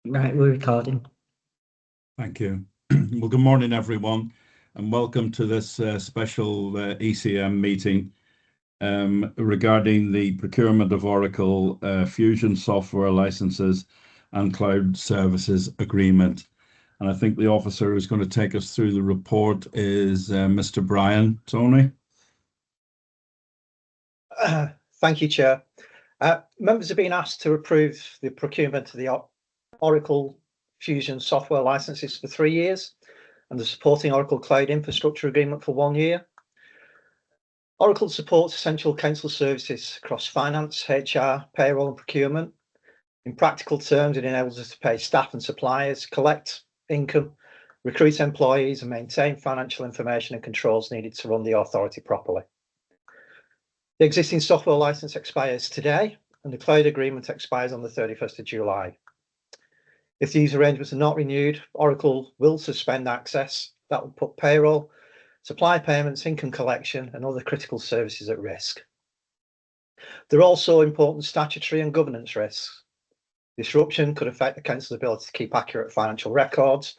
Right, we're recording. Thank you. Well, good morning, everyone, and welcome to this special ECM meeting regarding the procurement of Oracle Fusion software licenses and cloud services agreement. And I think the officer who's going to take us through the report is Mr. Brian. Tony? Thank you, Chair. Members have been asked to approve the procurement of the Oracle Fusion software licenses for 3 years and the supporting Oracle Cloud Infrastructure Agreement for 1 year. Oracle supports essential council services across finance, HR, payroll and procurement. In practical terms, it enables us to pay staff and suppliers, collect income, recruit employees and maintain financial information and controls needed to run the authority properly. The existing software license expires today and the cloud agreement expires on the 31st of July. If these arrangements are not renewed, Oracle will suspend access. That will put payroll, supply payments, income collection and other critical services at risk. There are also important statutory and governance risks. Disruption could affect the council's ability to keep accurate financial records,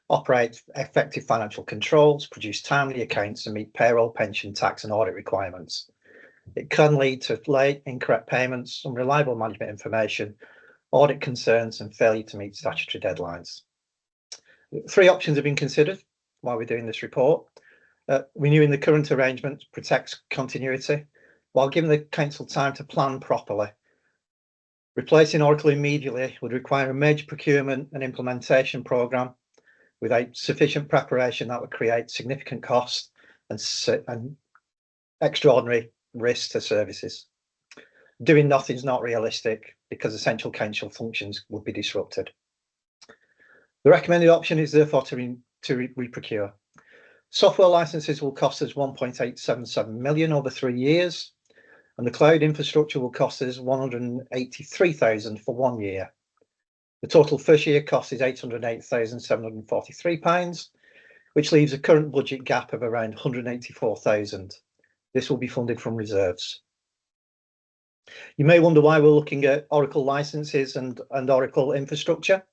operate effective financial controls, produce timely accounts and meet payroll, pension, tax and audit requirements. It can lead to late, incorrect payments, unreliable management information, audit concerns and failure to meet statutory deadlines. 3 options have been considered while we're doing this report. Renewing the current arrangement protects continuity while giving the council time to plan properly. Replacing Oracle immediately would require a major procurement and implementation programme without sufficient preparation that would create significant cost and extraordinary risk to services. Doing nothing is not realistic because essential council functions would be disrupted. The recommended option is therefore to re-procure. Software licenses will cost us 1.877 million over 3 years, and the cloud infrastructure will cost us 183,000 for 1 year. The total first year cost is £808,743, which leaves a current budget gap of around 184,000. This will be funded from reserves. You may wonder why we're looking at Oracle licenses and Oracle infrastructure.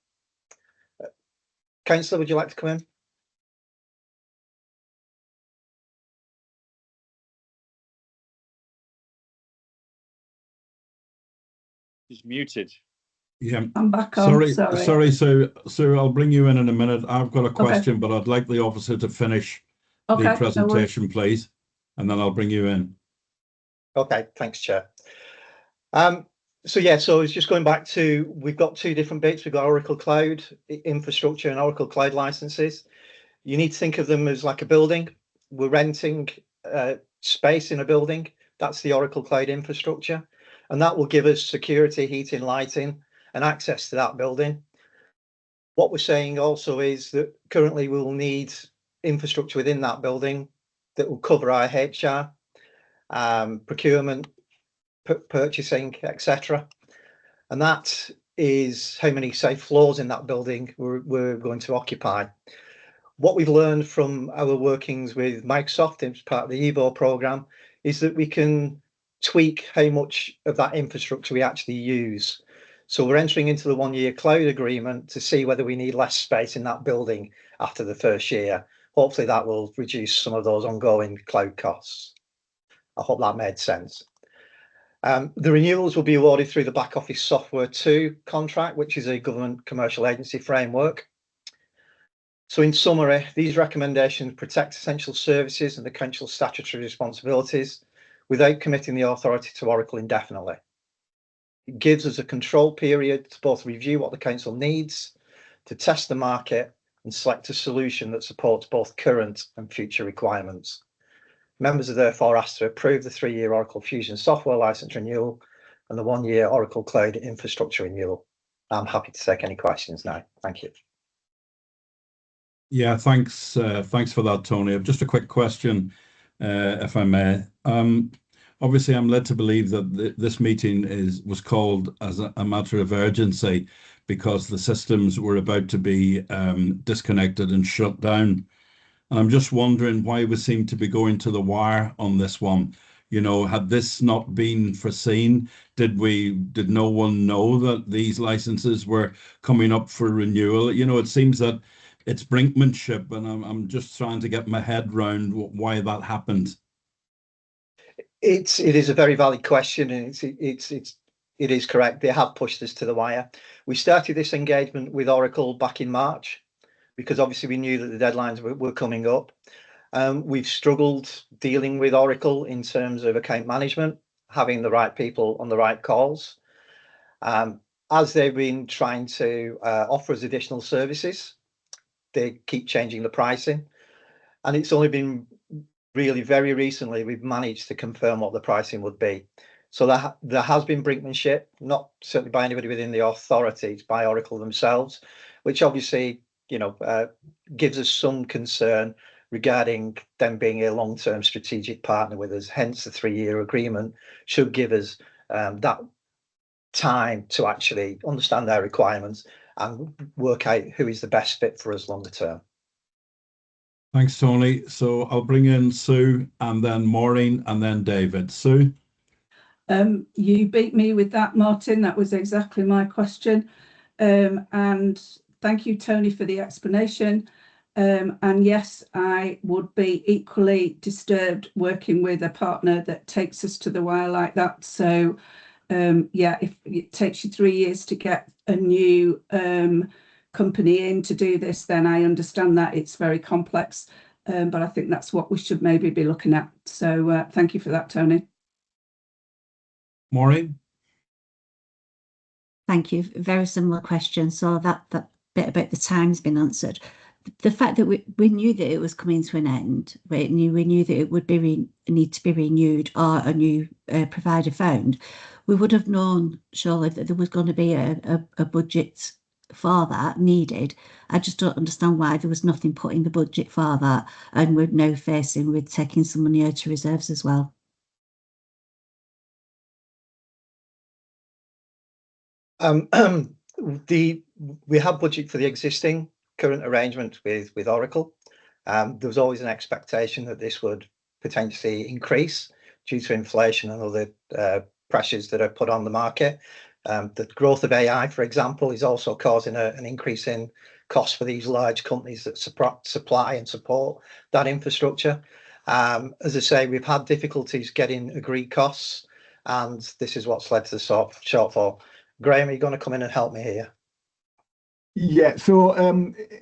Councillor, would you like to come in? He's muted. Yeah. I'm back on. Sorry, Sue, I'll bring you in a minute. I've got a question, but I'd like the officer to finish the presentation, please, and then I'll bring you in. Okay, thanks, Chair. So it's just going back to, we've got 2 different bits. We've got Oracle Cloud Infrastructure and Oracle Cloud licenses. You need to think of them as like a building. We're renting space in a building. That's the Oracle Cloud Infrastructure. And that will give us security, heating, lighting, and access to that building. What we're saying also is that currently we will need infrastructure within that building that will cover our HR, procurement, purchasing, etc. And that is how many, say, floors in that building we're going to occupy. What we've learned from our workings with Microsoft as part of the EVO program is that we can tweak how much of that infrastructure we actually use. So we're entering into the 1-year cloud agreement to see whether we need less space in that building after the first year. Hopefully that will reduce some of those ongoing cloud costs. I hope that made sense. The renewals will be awarded through the Back Office Software 2 contract, which is a government commercial agency framework. So in summary, these recommendations protect essential services and the council's statutory responsibilities without committing the authority to Oracle indefinitely. It gives us a control period to both review what the council needs, to test the market and select a solution that supports both current and future requirements. Members are therefore asked to approve the 3-year Oracle Fusion software license renewal and the 1-year Oracle Cloud Infrastructure renewal. I'm happy to take any questions now. Thank you. Yeah, thanks for that, Tony. Just a quick question, if I may. Obviously, I'm led to believe that this meeting was called as a matter of urgency because the systems were about to be disconnected and shut down. And I'm just wondering why we seem to be going to the wire on this one. You know, had this not been foreseen, did no one know that these licenses were coming up for renewal? You know, it seems that it's brinkmanship, and I'm just trying to get my head round why that happened. It is a very valid question, and it is correct. They have pushed us to the wire. We started this engagement with Oracle back in March because obviously we knew that the deadlines were coming up. We've struggled dealing with Oracle in terms of account management, having the right people on the right calls. As they've been trying to offer us additional services, they keep changing the pricing. And it's only been really very recently we've managed to confirm what the pricing would be. So there has been brinkmanship, not certainly by anybody within the authorities, by Oracle themselves, which obviously, gives us some concern regarding them being a long-term strategic partner with us. Hence, the 3-year agreement should give us that time to actually understand their requirements and work out who is the best fit for us longer term. Thanks, Tony. So I'll bring in Sue, and then Maureen, and then David. Sue? You beat me with that, Martin. That was exactly my question. And thank you, Tony, for the explanation. And yes, I would be equally disturbed working with a partner that takes us to the wire like that. So, yeah, if it takes you 3 years to get a new company in to do this, then I understand that it's very complex. But I think that's what we should maybe be looking at. So thank you for that, Tony. Maureen? Thank you. Very similar question. So that bit about the time's been answered. The fact that we knew that it was coming to an end, right? We knew that it would be need to be renewed or a new provider found. We would have known surely that there was going to be a budget for that needed. I just don't understand why there was nothing put in the budget for that, and we're now facing with taking some money out of reserves as well. We have budget for the existing current arrangement with Oracle. There was always an expectation that this would potentially increase due to inflation and other pressures that are put on the market. The growth of AI, for example, is also causing an increase in costs for these large companies that supply and support that infrastructure. As I say, we've had difficulties getting agreed costs, and this is what's led to the shortfall. Graham, are you going to come in and help me here? Yeah, so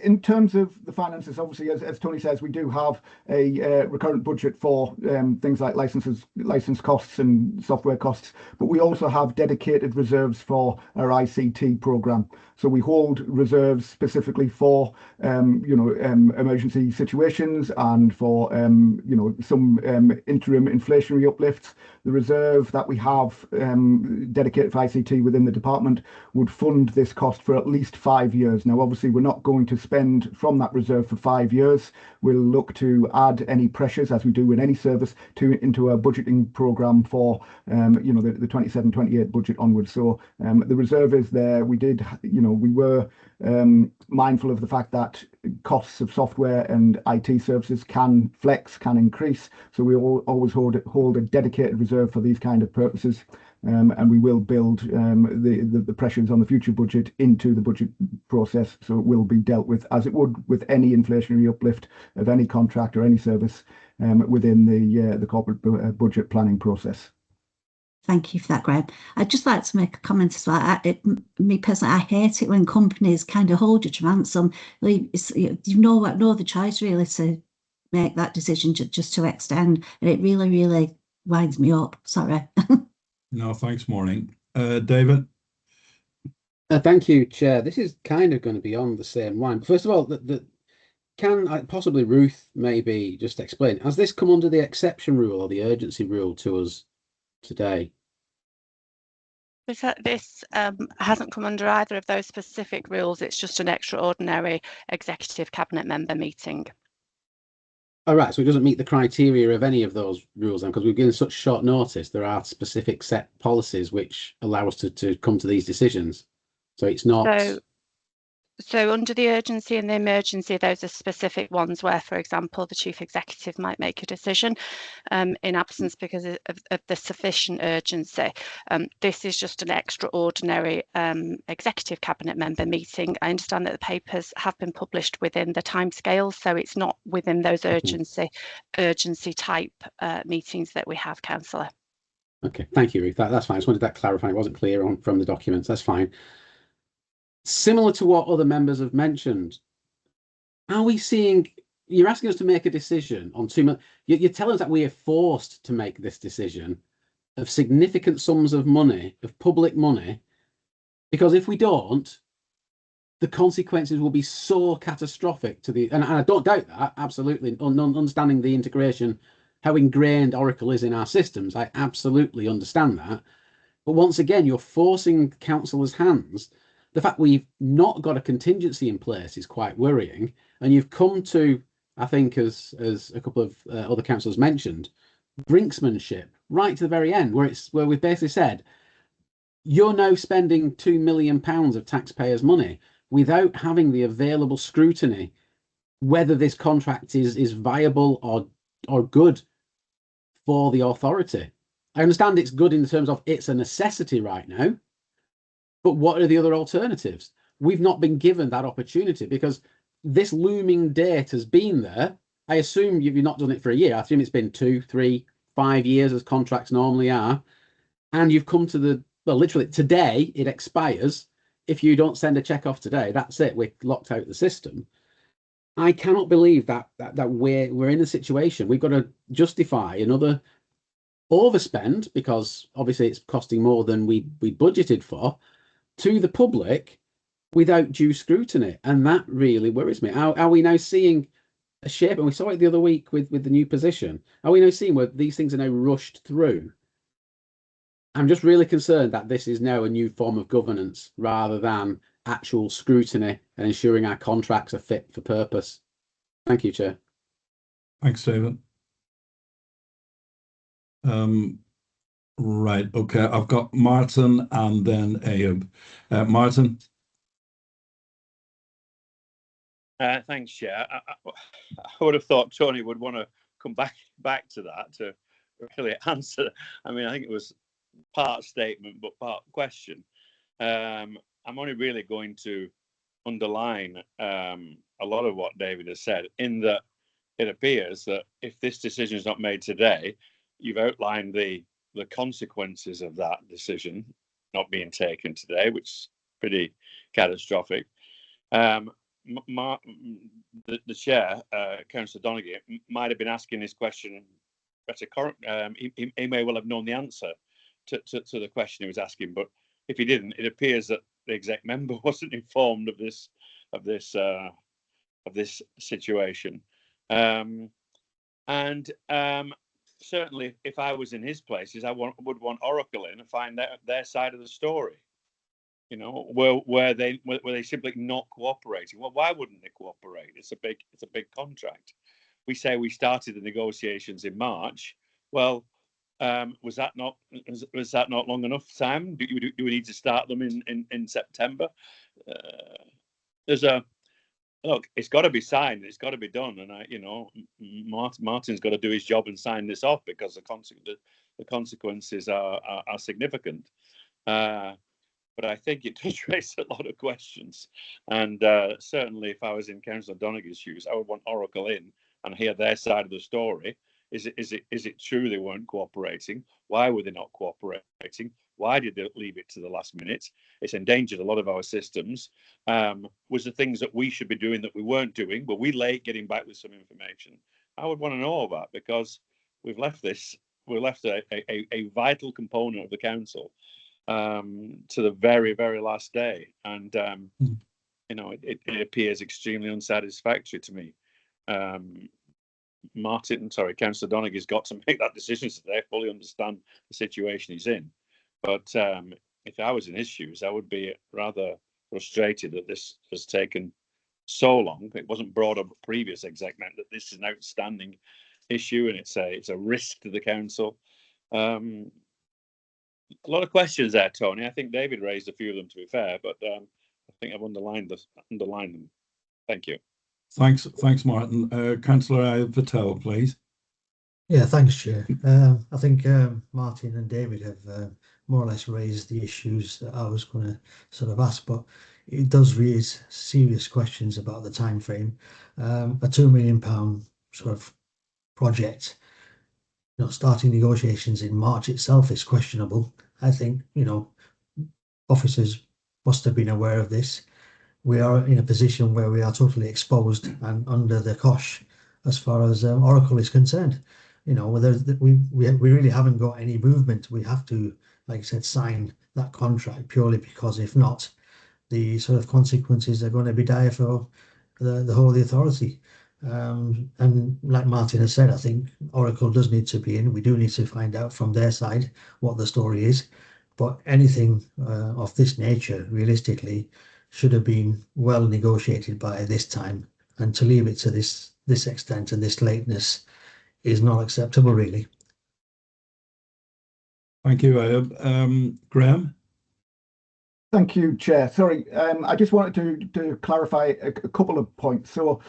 in terms of the finances, obviously, as Tony says, we do have a recurrent budget for things like license costs and software costs, but we also have dedicated reserves for our ICT program. So we hold reserves specifically for emergency situations and for some interim inflationary uplifts. The reserve that we have dedicated for ICT within the department would fund this cost for at least 5 years. Now, obviously, we're not going to spend from that reserve for 5 years. We'll look to add any pressures, as we do in any service, into our budgeting program for the 27-28 budget onwards. So the reserve is there. We were mindful of the fact that costs of software and IT services can increase. So we always hold a dedicated reserve for these kind of purposes. And we will build the pressures on the future budget into the budget process, so it will be dealt with as it would with any inflationary uplift of any contract or any service within the corporate budget planning process. Thank you for that, Graham. I'd just like to make a comment as well. Me personally, I hate it when companies kind of hold you to ransom. No other choice really to make that decision just to extend, and it really, really winds me up. Sorry. No, thanks, Maureen. David? Thank you, Chair. This is kind of going to be on the same line. First of all, can possibly Ruth maybe just explain, has this come under the exception rule or the urgency rule to us today? This hasn't come under either of those specific rules. It's just an extraordinary executive cabinet member meeting. All right, so it doesn't meet the criteria of any of those rules then, because we've given such short notice. There are specific set policies which allow us to come to these decisions. So it's not. So under the urgency and the emergency, those are specific ones where, for example, the chief executive might make a decision in absence because of the sufficient urgency. This is just an extraordinary executive cabinet member meeting. I understand that the papers have been published within the timescales, so it's not within those urgency type meetings that we have, Councillor. Okay, thank you, Ruth. That's fine. I just wanted that clarifying. It wasn't clear from the documents. That's fine. Similar to what other members have mentioned, are we seeing, you're asking us to make a decision on 2 million, you're telling us that we are forced to make this decision of significant sums of money, of public money, because if we don't, the consequences will be so catastrophic to the, and I don't doubt that, absolutely, understanding the integration, how ingrained Oracle is in our systems, I absolutely understand that. But once again, you're forcing councillors' hands. The fact we've not got a contingency in place is quite worrying. And you've come to, I think, as a couple of other councillors mentioned, brinksmanship right to the very end, where we've basically said, you're now spending £2 million of taxpayers' money without having the available scrutiny whether this contract is viable or good for the authority. I understand it's good in terms of it's a necessity right now, but what are the other alternatives? We've not been given that opportunity because this looming date has been there. I assume you've not done it for a year. I assume it's been 2, 3, 5 years as contracts normally are. And you've come to well, literally today it expires. If you don't send a check off today, that's it. We're locked out of the system. I cannot believe that we're in a situation. We've got to justify another overspend because obviously it's costing more than we budgeted for to the public without due scrutiny, and that really worries me. Are we now seeing a shape, and we saw it the other week with the new position, are we now seeing where these things are now rushed through? I'm just really concerned that this is now a new form of governance rather than actual scrutiny and ensuring our contracts are fit for purpose. Thank you, Chair. Thanks, David. Right, okay, I've got Martin and then Abe. Martin. Thanks, Chair. I would have thought Tony would want to come back to that to really answer. I mean, I think it was part statement, but part question. I'm only really going to underline a lot of what David has said, in that it appears that if this decision is not made today, you've outlined the consequences of that decision not being taken today, which is pretty catastrophic. The chair, Councillor Donegie, might have been asking this question at a current. He may well have known the answer to the question he was asking, but if he didn't, it appears that the exec member wasn't informed of this situation. Certainly, if I was in his places, I would want Oracle in and find out their side of the story. You know, were they simply not cooperating? Well, why wouldn't they cooperate? It's a big contract. We say we started the negotiations in March. Well, was that not long enough time? Do we need to start them in September? Look, it's got to be signed. It's got to be done, and Martin's got to do his job and sign this off because the consequences are significant. But I think it does raise a lot of questions, and certainly, if I was in Councillor Doneghy's shoes, I would want Oracle in and hear their side of the story. Is it true they weren't cooperating? Why were they not cooperating? Why did they leave it to the last minute? It's endangered a lot of our systems. Was the things that we should be doing that we weren't doing? Were we late getting back with some information? I would want to know all that, because we've left a vital component of the council to the very, very last day. And, it appears extremely unsatisfactory to me. Councillor Doneghy's got to make that decision so they fully understand the situation he's in. But if I was in his shoes, I would be rather frustrated that this has taken so long. It wasn't brought up at previous exec meant that this is an outstanding issue and it's a risk to the council. A lot of questions there, Tony. I think David raised a few of them, to be fair, but think I've underlined them. Thank you. Thanks, Martin. Councillor Vattel, please. Yeah, thanks, Chair. I think Martin and David have more or less raised the issues that I was going to sort of ask, but it does raise serious questions about the time frame. A £2 million sort of project, starting negotiations in March itself is questionable. I think, officers must have been aware of this. We are in a position where we are totally exposed and under the cosh as far as Oracle is concerned. We really haven't got any movement. We have to, like I said, sign that contract purely because if not, the sort of consequences are going to be dire for the whole of the authority. And like Martin has said, I think Oracle does need to be in. We do need to find out from their side what the story is. But anything of this nature, realistically, should have been well negotiated by this time. And to leave it to this extent and this lateness is not acceptable, really. Thank you, Graham. Thank you, Chair. Sorry, I just wanted to clarify a couple of points. So,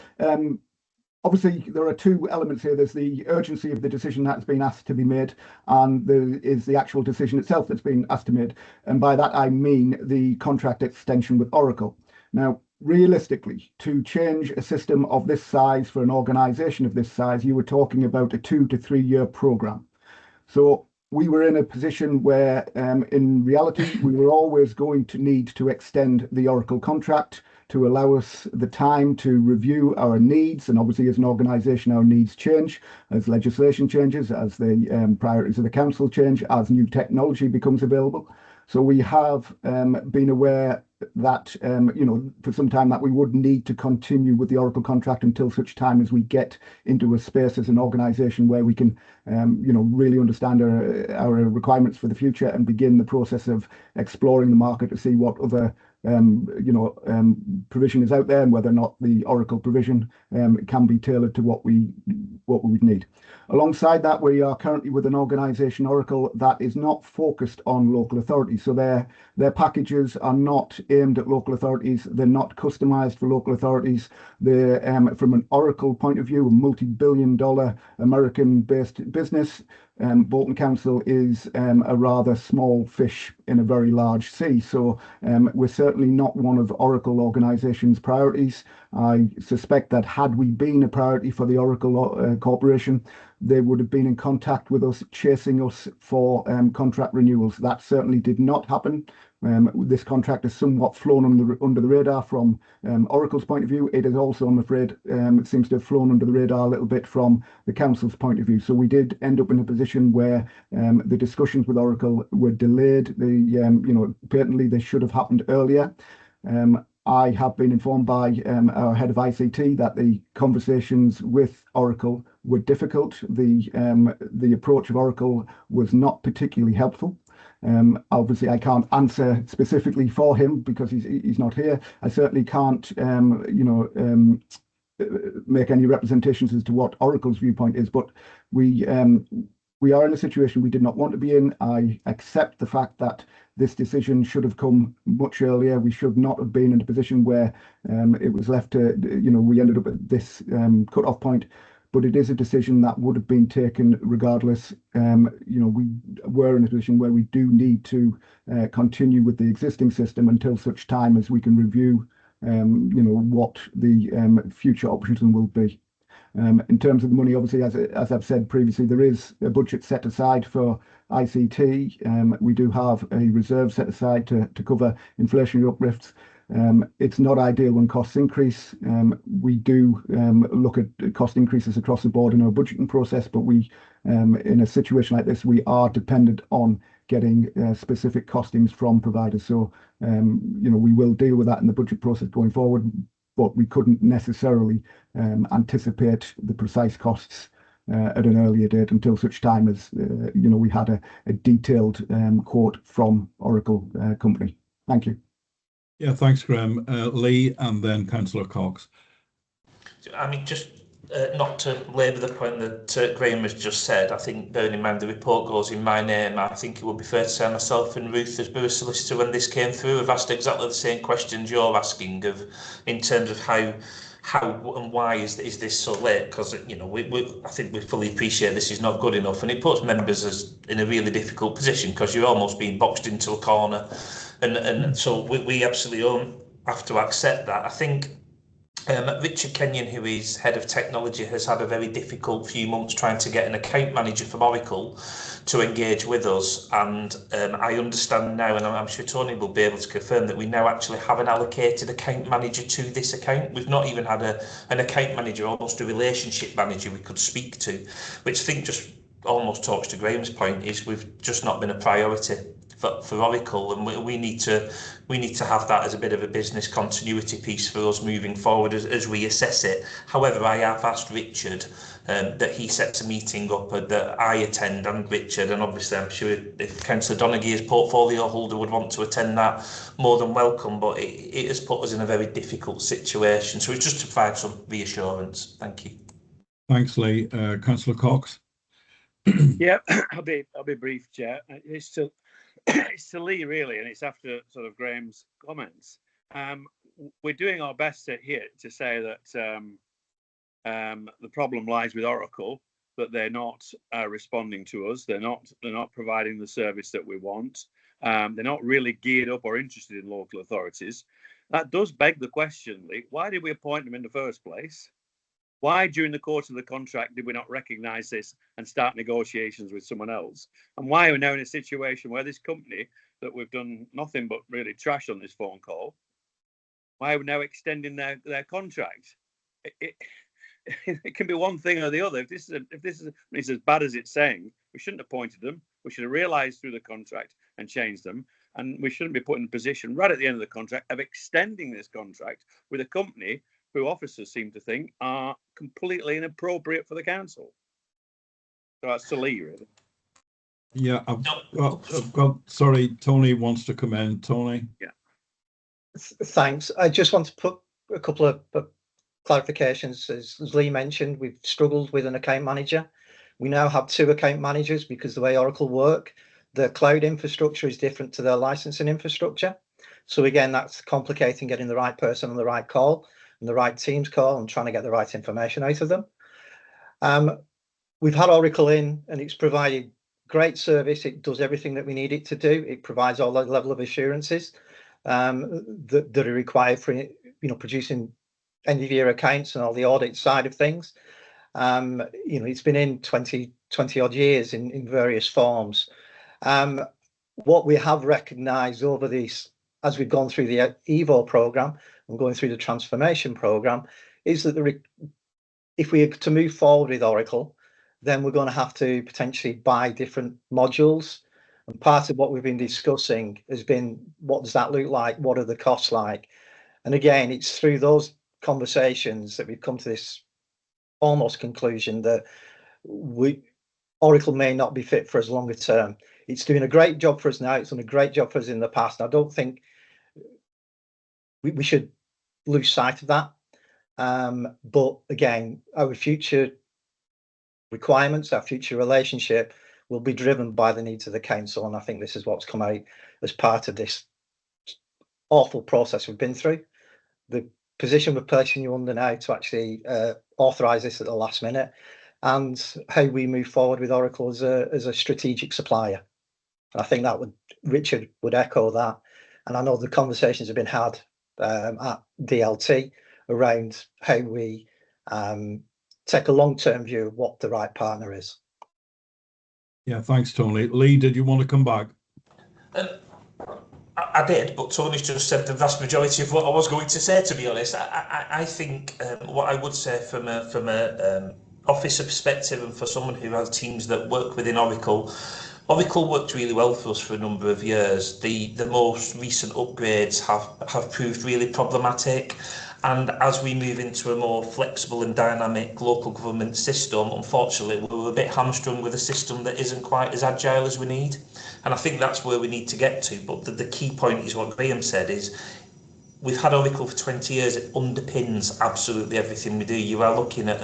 obviously, there are two elements here. There's the urgency of the decision that's been asked to be made, and there is the actual decision itself that's been asked to be made. And by that, I mean the contract extension with Oracle. Now, realistically, to change a system of this size for an organisation of this size, you were talking about a 2 to 3 year programme. So we were in a position where, in reality, we were always going to need to extend the Oracle contract to allow us the time to review our needs. And obviously, as an organisation, our needs change as legislation changes, as the priorities of the council change, as new technology becomes available. So we have been aware that, for some time that we would need to continue with the Oracle contract until such time as we get into a space as an organisation where we can, really understand our requirements for the future and begin the process of exploring the market to see what other provision is out there and whether or not the Oracle provision can be tailored to what we would need. Alongside that, we are currently with an organisation, Oracle, that is not focused on local authorities. So their packages are not aimed at local authorities. They're not customised for local authorities. They're, from an Oracle point of view, a multi-billion-dollar American-based business. Bolton Council is a rather small fish in a very large sea. So we're certainly not one of Oracle organisation's priorities. I suspect that had we been a priority for the Oracle Corporation, they would have been in contact with us, chasing us for contract renewals. That certainly did not happen. This contract has somewhat flown under the radar from Oracle's point of view. It is also, I'm afraid, it seems to have flown under the radar a little bit from the council's point of view. So we did end up in a position where the discussions with Oracle were delayed. Patently they should have happened earlier. I have been informed by our head of ICT that the conversations with Oracle were difficult. The approach of Oracle was not particularly helpful. Obviously, I can't answer specifically for him because he's not here. I certainly can't, make any representations as to what Oracle's viewpoint is. But we are in a situation we did not want to be in. I accept the fact that this decision should have come much earlier. We should not have been in a position where it was left to, we ended up at this cut-off point. But it is a decision that would have been taken regardless. We were in a position where we do need to continue with the existing system until such time as we can review, what the future options will be. In terms of the money, obviously, as I've said previously, there is a budget set aside for ICT. We do have a reserve set aside to cover inflationary uplifts. It's not ideal when costs increase. We do look at cost increases across the board in our budgeting process, but we, in a situation like this, we are dependent on getting specific costings from providers. So, we will deal with that in the budget process going forward, but we couldn't necessarily anticipate the precise costs at an earlier date until such time as, we had a detailed quote from Oracle company. Thank you. Yeah, thanks, Graham. Lee, and then Councillor Cox. I mean, just not to labour the point that Graham has just said, I think bearing in mind the report goes in my name, I think it would be fair to say myself and Ruth as Borough Solicitor, when this came through, have asked exactly the same questions you're asking in terms of how and why is this so late, because I think we fully appreciate this is not good enough, and it puts members in a really difficult position because you're almost being boxed into a corner, and so we absolutely have to accept that. I think Richard Kenyon, who is head of technology, has had a very difficult few months trying to get an account manager from Oracle to engage with us, and I understand now, and I'm sure Tony will be able to confirm, that we now actually have an allocated account manager to this account. We've not even had an account manager, almost a relationship manager we could speak to, which I think just almost talks to Graham's point, is we've just not been a priority for Oracle, and we need to have that as a bit of a business continuity piece for us moving forward as we assess it. However, I have asked Richard that he sets a meeting up that I attend, and Richard, and obviously I'm sure if Councillor Donaghy as portfolio holder would want to attend that, more than welcome, but it has put us in a very difficult situation, so it's just to provide some reassurance. Thank you. Thanks, Lee. Councillor Cox. Yeah, I'll be brief, Chair. It's to Lee, really, and it's after sort of Graham's comments. We're doing our best here to say that the problem lies with Oracle, that they're not responding to us. They're not providing the service that we want. They're not really geared up or interested in local authorities. That does beg the question, Lee, why did we appoint them in the first place? Why, during the course of the contract, did we not recognise this and start negotiations with someone else? And why are we now in a situation where this company that we've done nothing but really trash on this phone call, why are we now extending their contract? It can be one thing or the other. If this is as bad as it's saying, we shouldn't have appointed them. We should have realised through the contract and changed them. And we shouldn't be put in a position right at the end of the contract of extending this contract with a company who officers seem to think are completely inappropriate for the council. So that's to Lee, really. Yeah, I've got, sorry, Tony wants to come in. Tony. Yeah. Thanks. I just want to put a couple of clarifications. As Lee mentioned, we've struggled with an account manager. We now have 2 account managers because the way Oracle work, the cloud infrastructure is different to their licensing infrastructure. So again, that's complicating getting the right person on the right call and the right team's call and trying to get the right information out of them. We've had Oracle in and it's provided great service. It does everything that we need it to do. It provides all the level of assurances that are required for producing end of year accounts and all the audit side of things. It's been in 20 odd years in various forms. What we have recognised over this, as we've gone through the EVO programme and going through the transformation programme, is that if we are to move forward with Oracle, then we're going to have to potentially buy different modules. And part of what we've been discussing has been, what does that look like? What are the costs like? And again, it's through those conversations that we've come to this almost conclusion that Oracle may not be fit for us longer term. It's doing a great job for us now. It's done a great job for us in the past. And I don't think we should lose sight of that. But again, our future requirements, our future relationship will be driven by the needs of the council. And I think this is what's come out as part of this awful process we've been through. The position we're placing you under now to actually authorise this at the last minute, and how we move forward with Oracle as a strategic supplier. And I think that Richard would echo that. And I know the conversations have been had at DLT around how we take a long-term view of what the right partner is. Yeah, thanks, Tony. Lee, did you want to come back? I did, but Tony's just said the vast majority of what I was going to say, to be honest. I think what I would say from a officer perspective, and for someone who has teams that work within Oracle worked really well for us for a number of years. The most recent upgrades have proved really problematic. And as we move into a more flexible and dynamic local government system, unfortunately, we're a bit hamstrung with a system that isn't quite as agile as we need. And I think that's where we need to get to. But the key point is what Graham said, is we've had Oracle for 20 years. It underpins absolutely everything we do. You are looking at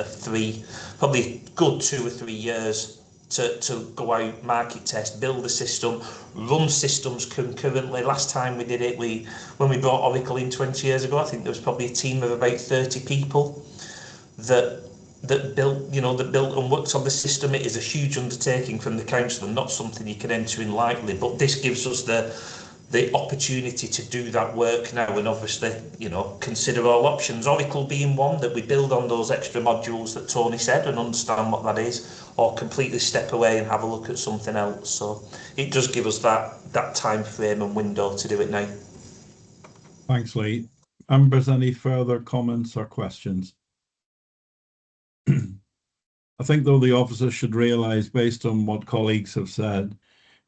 probably good 2 or 3 years to go out, market test, build a system, run systems concurrently. Last time we did it, when we brought Oracle in 20 years ago, I think there was probably a team of about 30 people that built and worked on the system. It is a huge undertaking from the council and not something you can enter in lightly, but this gives us the opportunity to do that work now, and obviously, consider all options. Oracle being one, that we build on those extra modules that Tony said and understand what that is, or completely step away and have a look at something else. So it does give us that time frame and window to do it now. Thanks, Lee. Members, any further comments or questions? I think, though, the officers should realise, based on what colleagues have said,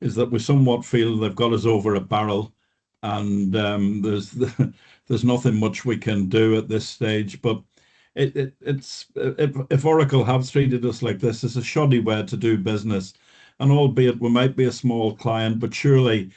is that we somewhat feel they've got us over a barrel, and there's nothing much we can do at this stage. But if Oracle have treated us like this, it's a shoddy way to do business. And albeit we might be a small client, but surely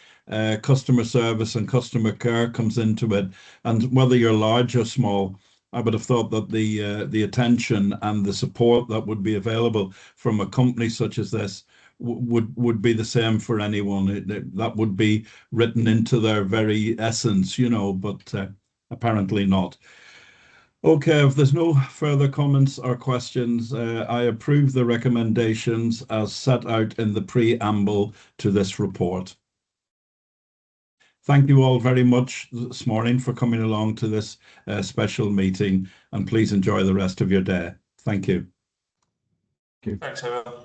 customer service and customer care comes into it. And whether you're large or small, I would have thought that the attention and the support that would be available from a company such as this would be the same for anyone. That would be written into their very essence, but apparently not. Okay, if there's no further comments or questions, I approve the recommendations as set out in the preamble to this report. Thank you all very much this morning for coming along to this special meeting, and please enjoy the rest of your day. Thank you. Thanks, everyone.